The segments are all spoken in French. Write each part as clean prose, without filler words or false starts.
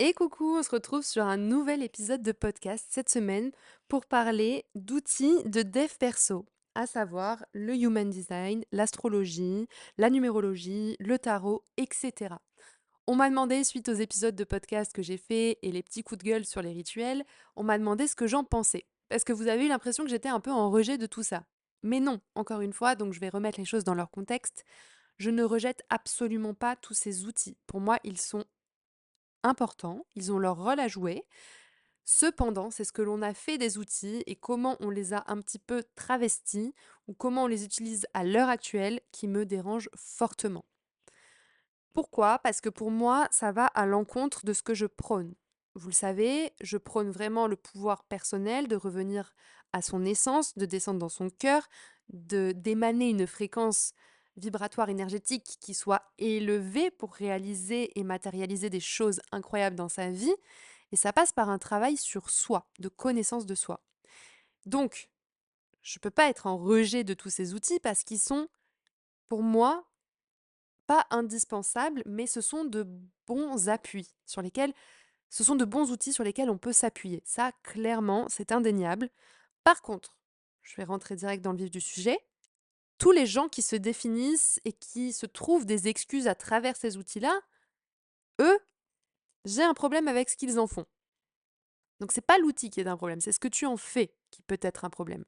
Et coucou, on se retrouve sur un nouvel épisode de podcast cette semaine pour parler d'outils de dev perso, à savoir le human design, l'astrologie, la numérologie, le tarot, etc. On m'a demandé, suite aux épisodes de podcast que j'ai fait et les petits coups de gueule sur les rituels, on m'a demandé ce que j'en pensais. Parce que vous avez eu l'impression que j'étais un peu en rejet de tout ça. Mais non, encore une fois, donc je vais remettre les choses dans leur contexte. Je ne rejette absolument pas tous ces outils. Pour moi, ils sont importants, ils ont leur rôle à jouer. Cependant, c'est ce que l'on a fait des outils et comment on les a un petit peu travestis ou comment on les utilise à l'heure actuelle qui me dérange fortement. Pourquoi? Parce que pour moi, ça va à l'encontre de ce que je prône. Vous le savez, je prône vraiment le pouvoir personnel de revenir à son essence, de descendre dans son cœur, d'émaner une fréquence vibratoire énergétique qui soit élevée pour réaliser et matérialiser des choses incroyables dans sa vie. Et ça passe par un travail sur soi, de connaissance de soi. Donc, je ne peux pas être en rejet de tous ces outils parce qu'ils sont, pour moi, pas indispensables, mais ce sont de bons appuis sur lesquels, ce sont de bons outils sur lesquels on peut s'appuyer. Ça, clairement, c'est indéniable. Par contre, je vais rentrer direct dans le vif du sujet. Tous les gens qui se définissent et qui se trouvent des excuses à travers ces outils-là, eux, j'ai un problème avec ce qu'ils en font. Donc c'est pas l'outil qui est un problème, c'est ce que tu en fais qui peut être un problème.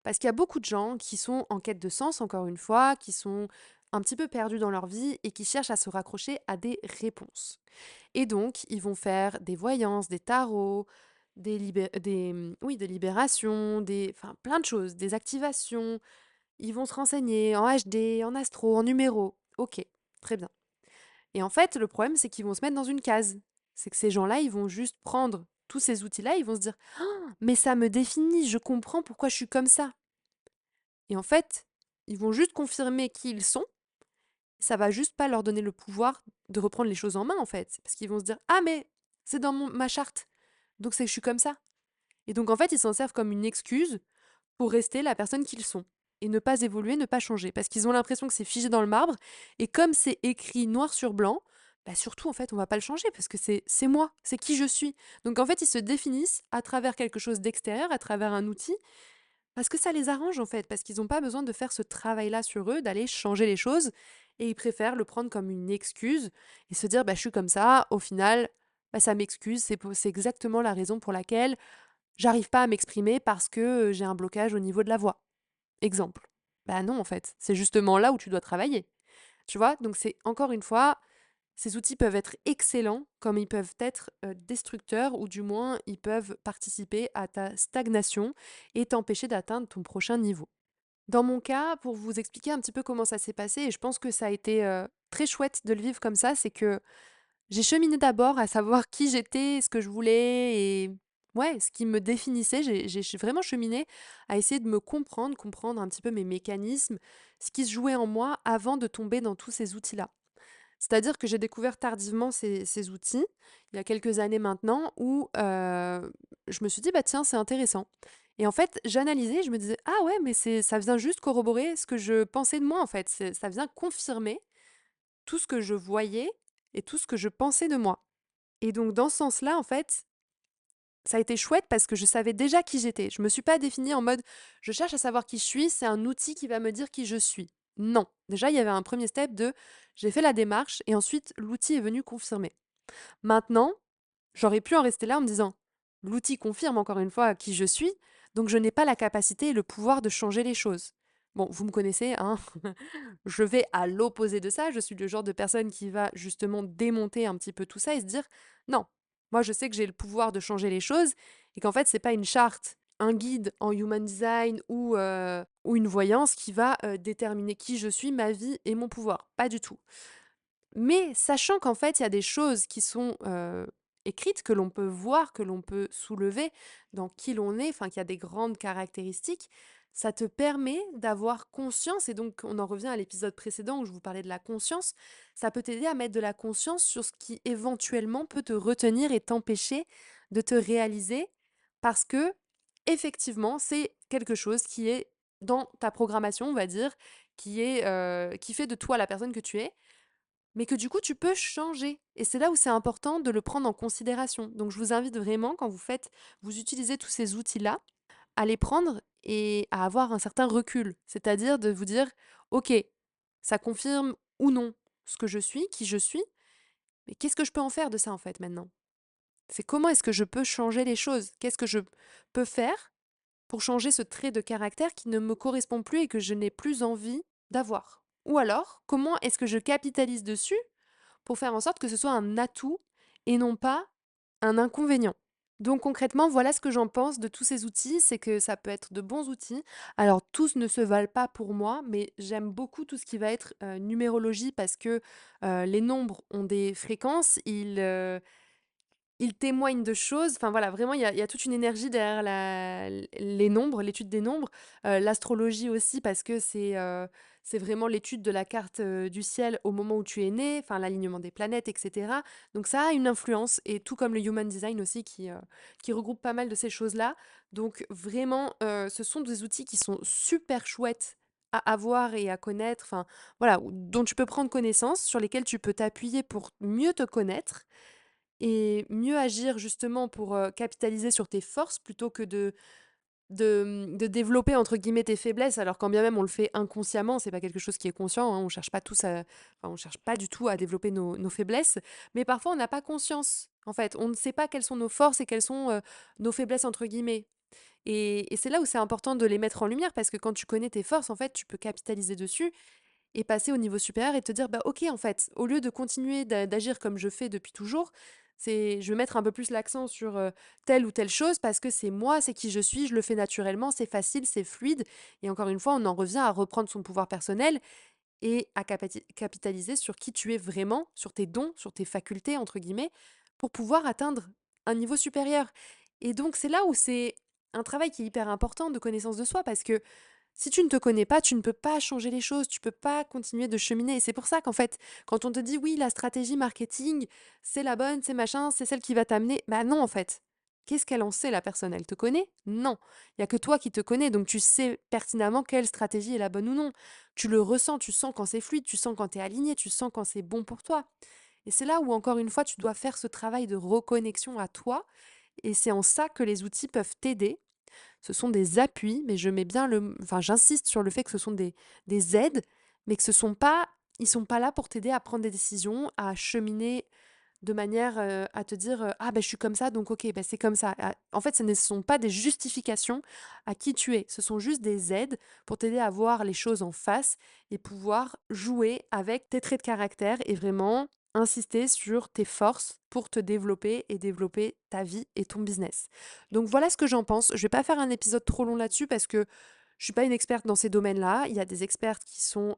Parce qu'il y a beaucoup de gens qui sont en quête de sens, encore une fois, qui sont un petit peu perdus dans leur vie et qui cherchent à se raccrocher à des réponses. Et donc, ils vont faire des voyances, des tarots, des libérations, enfin, plein de choses, des activations. Ils vont se renseigner en HD, en astro, en numéro. Ok, très bien. Et en fait, le problème, c'est qu'ils vont se mettre dans une case. C'est que ces gens-là, ils vont juste prendre tous ces outils-là, ils vont se dire «Ah, mais ça me définit, je comprends pourquoi je suis comme ça». Et en fait, ils vont juste confirmer qui ils sont. Ça va juste pas leur donner le pouvoir de reprendre les choses en main, en fait. Parce qu'ils vont se dire «Ah, mais c'est dans ma charte, donc c'est que je suis comme ça». Et donc, en fait, ils s'en servent comme une excuse pour rester la personne qu'ils sont. Et ne pas évoluer, ne pas changer. Parce qu'ils ont l'impression que c'est figé dans le marbre. Et comme c'est écrit noir sur blanc, bah surtout, en fait, on va pas le changer parce que c'est moi, c'est qui je suis. Donc, en fait, ils se définissent à travers quelque chose d'extérieur, à travers un outil, parce que ça les arrange en fait, parce qu'ils n'ont pas besoin de faire ce travail-là sur eux, d'aller changer les choses, et ils préfèrent le prendre comme une excuse et se dire bah, je suis comme ça, au final, bah, ça m'excuse, c'est exactement la raison pour laquelle j'arrive pas à m'exprimer parce que j'ai un blocage au niveau de la voix. Exemple. Bah non en fait, c'est justement là où tu dois travailler. Tu vois? Donc c'est encore une fois, ces outils peuvent être excellents comme ils peuvent être destructeurs ou du moins ils peuvent participer à ta stagnation et t'empêcher d'atteindre ton prochain niveau. Dans mon cas, pour vous expliquer un petit peu comment ça s'est passé, et je pense que ça a été très chouette de le vivre comme ça, c'est que j'ai cheminé d'abord à savoir qui j'étais, ce que je voulais et ouais, ce qui me définissait. J'ai vraiment cheminé à essayer de me comprendre, comprendre un petit peu mes mécanismes, ce qui se jouait en moi avant de tomber dans tous ces outils-là. C'est-à-dire que j'ai découvert tardivement ces outils, il y a quelques années maintenant, où je me suis dit, bah tiens, c'est intéressant. Et en fait, j'analysais, je me disais, ah ouais, mais ça vient juste corroborer ce que je pensais de moi, en fait. Ça vient confirmer tout ce que je voyais et tout ce que je pensais de moi. Et donc, dans ce sens-là, en fait, ça a été chouette parce que je savais déjà qui j'étais. Je me suis pas définie en mode je cherche à savoir qui je suis, c'est un outil qui va me dire qui je suis. Non. Déjà, il y avait un premier step de j'ai fait la démarche et ensuite l'outil est venu confirmer. Maintenant, j'aurais pu en rester là en me disant l'outil confirme encore une fois qui je suis, donc je n'ai pas la capacité et le pouvoir de changer les choses. Bon, vous me connaissez, hein, je vais à l'opposé de ça. Je suis le genre de personne qui va justement démonter un petit peu tout ça et se dire non, moi je sais que j'ai le pouvoir de changer les choses et qu'en fait c'est pas une charte, un guide en human design ou une voyance qui va déterminer qui je suis, ma vie et mon pouvoir. Pas du tout. Mais sachant qu'en fait il y a des choses qui sont écrites, que l'on peut voir, que l'on peut soulever dans qui l'on est, enfin qu'il y a des grandes caractéristiques, ça te permet d'avoir conscience, et donc on en revient à l'épisode précédent où je vous parlais de la conscience, ça peut t'aider à mettre de la conscience sur ce qui éventuellement peut te retenir et t'empêcher de te réaliser, parce que effectivement c'est quelque chose qui est dans ta programmation, on va dire, qui fait de toi la personne que tu es, mais que du coup tu peux changer. Et c'est là où c'est important de le prendre en considération. Donc je vous invite vraiment, quand vous utilisez tous ces outils-là, à les prendre et à avoir un certain recul. C'est-à-dire de vous dire, ok, ça confirme ou non ce que je suis, qui je suis, mais qu'est-ce que je peux en faire de ça en fait maintenant? C'est comment est-ce que je peux changer les choses? Qu'est-ce que je peux faire pour changer ce trait de caractère qui ne me correspond plus et que je n'ai plus envie d'avoir? Ou alors, comment est-ce que je capitalise dessus pour faire en sorte que ce soit un atout et non pas un inconvénient? Donc concrètement, voilà ce que j'en pense de tous ces outils, c'est que ça peut être de bons outils. Alors tous ne se valent pas pour moi, mais j'aime beaucoup tout ce qui va être numérologie parce que les nombres ont des fréquences, ils témoignent de choses, enfin voilà, vraiment il y a toute une énergie derrière les nombres, l'étude des nombres. L'astrologie aussi parce que c'est vraiment l'étude de la carte, du ciel au moment où tu es né, enfin l'alignement des planètes et cetera. Donc ça a une influence et tout comme le human design aussi qui regroupe pas mal de ces choses-là. Donc vraiment, ce sont des outils qui sont super chouettes à avoir et à connaître, enfin voilà, dont tu peux prendre connaissance, sur lesquels tu peux t'appuyer pour mieux te connaître et mieux agir justement pour, capitaliser sur tes forces plutôt que de développer entre guillemets «tes faiblesses», alors quand bien même on le fait inconsciemment, c'est pas quelque chose qui est conscient, hein, on cherche pas du tout à développer nos faiblesses, mais parfois on n'a pas conscience, en fait. On ne sait pas quelles sont nos forces et quelles sont, nos «faiblesses» entre guillemets et c'est là où c'est important de les mettre en lumière parce que quand tu connais tes forces, en fait, tu peux capitaliser dessus et passer au niveau supérieur et te dire: «Bah, OK, en fait, au lieu de continuer d'agir comme je fais depuis toujours, je vais mettre un peu plus l'accent sur, telle ou telle chose parce que c'est moi, c'est qui je suis, je le fais naturellement, c'est facile, c'est fluide» et encore une fois, on en revient à reprendre son pouvoir personnel et à capitaliser sur qui tu es vraiment, sur tes dons, sur tes «facultés» entre guillemets, pour pouvoir atteindre un niveau supérieur et donc c'est là où c'est un travail qui est hyper important de connaissance de soi parce que si tu ne te connais pas, tu ne peux pas changer les choses, tu peux pas continuer de cheminer. Et c'est pour ça qu'en fait, quand on te dit oui, la stratégie marketing, c'est la bonne, c'est machin, c'est celle qui va t'amener, bah non en fait. Qu'est-ce qu'elle en sait la personne? Elle te connaît? Non. Il y a que toi qui te connais, donc tu sais pertinemment quelle stratégie est la bonne ou non. Tu le ressens, tu sens quand c'est fluide, tu sens quand tu es aligné, tu sens quand c'est bon pour toi. Et c'est là où encore une fois, tu dois faire ce travail de reconnexion à toi. Et c'est en ça que les outils peuvent t'aider. Ce sont des appuis, mais j'insiste sur le fait que ce sont des aides, mais que ils sont pas là pour t'aider à prendre des décisions, à cheminer de manière à te dire ah ben je suis comme ça donc ok ben c'est comme ça. En fait ce ne sont pas des justifications à qui tu es, ce sont juste des aides pour t'aider à voir les choses en face et pouvoir jouer avec tes traits de caractère et vraiment insister sur tes forces pour te développer et développer ta vie et ton business. Donc voilà ce que j'en pense. Je vais pas faire un épisode trop long là-dessus parce que je suis pas une experte dans ces domaines-là. Il y a des expertes qui sont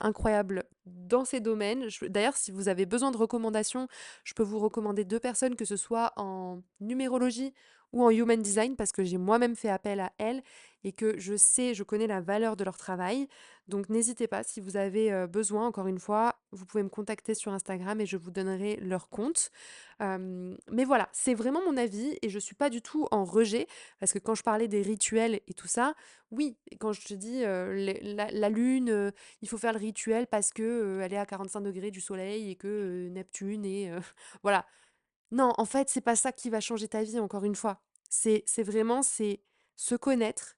incroyables dans ces domaines. D'ailleurs, si vous avez besoin de recommandations, je peux vous recommander deux personnes, que ce soit en numérologie ou en human design, parce que j'ai moi-même fait appel à elles et que je connais la valeur de leur travail. Donc n'hésitez pas, si vous avez besoin, encore une fois, vous pouvez me contacter sur Instagram et je vous donnerai leur compte. Mais voilà, c'est vraiment mon avis et je suis pas du tout en rejet, parce que quand je parlais des rituels et tout ça, oui, et quand je te dis la lune, il faut faire le rituel parce que elle est à 45 degrés du soleil et que Neptune est voilà. Non, en fait, c'est pas ça qui va changer ta vie, encore une fois. C'est se connaître,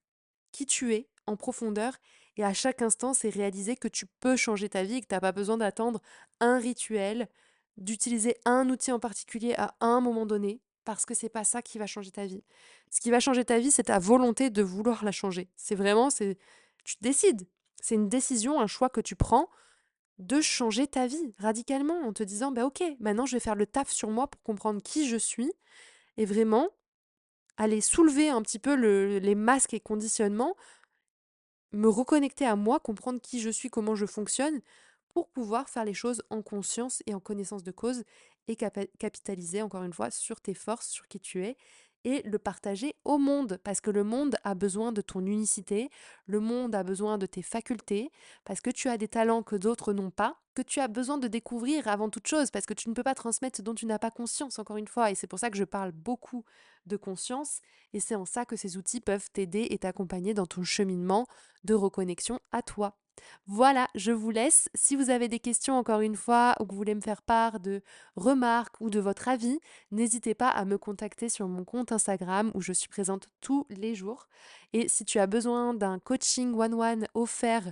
qui tu es en profondeur, et à chaque instant, c'est réaliser que tu peux changer ta vie et que tu as pas besoin d'attendre un rituel, d'utiliser un outil en particulier à un moment donné, parce que c'est pas ça qui va changer ta vie. Ce qui va changer ta vie, c'est ta volonté de vouloir la changer. Tu décides. C'est une décision, un choix que tu prends de changer ta vie radicalement en te disant bah ok, maintenant je vais faire le taf sur moi pour comprendre qui je suis et vraiment aller soulever un petit peu les masques et conditionnements, me reconnecter à moi, comprendre qui je suis, comment je fonctionne, pour pouvoir faire les choses en conscience et en connaissance de cause et capitaliser encore une fois sur tes forces, sur qui tu es et le partager au monde parce que le monde a besoin de ton unicité, le monde a besoin de tes facultés parce que tu as des talents que d'autres n'ont pas, que tu as besoin de découvrir avant toute chose parce que tu ne peux pas transmettre ce dont tu n'as pas conscience encore une fois et c'est pour ça que je parle beaucoup de conscience et c'est en ça que ces outils peuvent t'aider et t'accompagner dans ton cheminement de reconnexion à toi. Voilà, je vous laisse. Si vous avez des questions encore une fois ou que vous voulez me faire part de remarques ou de votre avis, n'hésitez pas à me contacter sur mon compte Instagram où je suis présente tous les jours. Et si tu as besoin d'un coaching one-one offert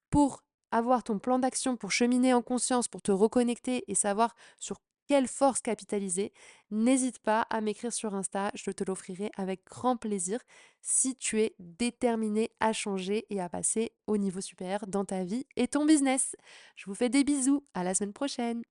pour avoir ton plan d'action, pour cheminer en conscience, pour te reconnecter et savoir sur quelle force capitaliser, n'hésite pas à m'écrire sur Insta, je te l'offrirai avec grand plaisir si tu es déterminé à changer et à passer au niveau supérieur dans ta vie et ton business. Je vous fais des bisous, à la semaine prochaine.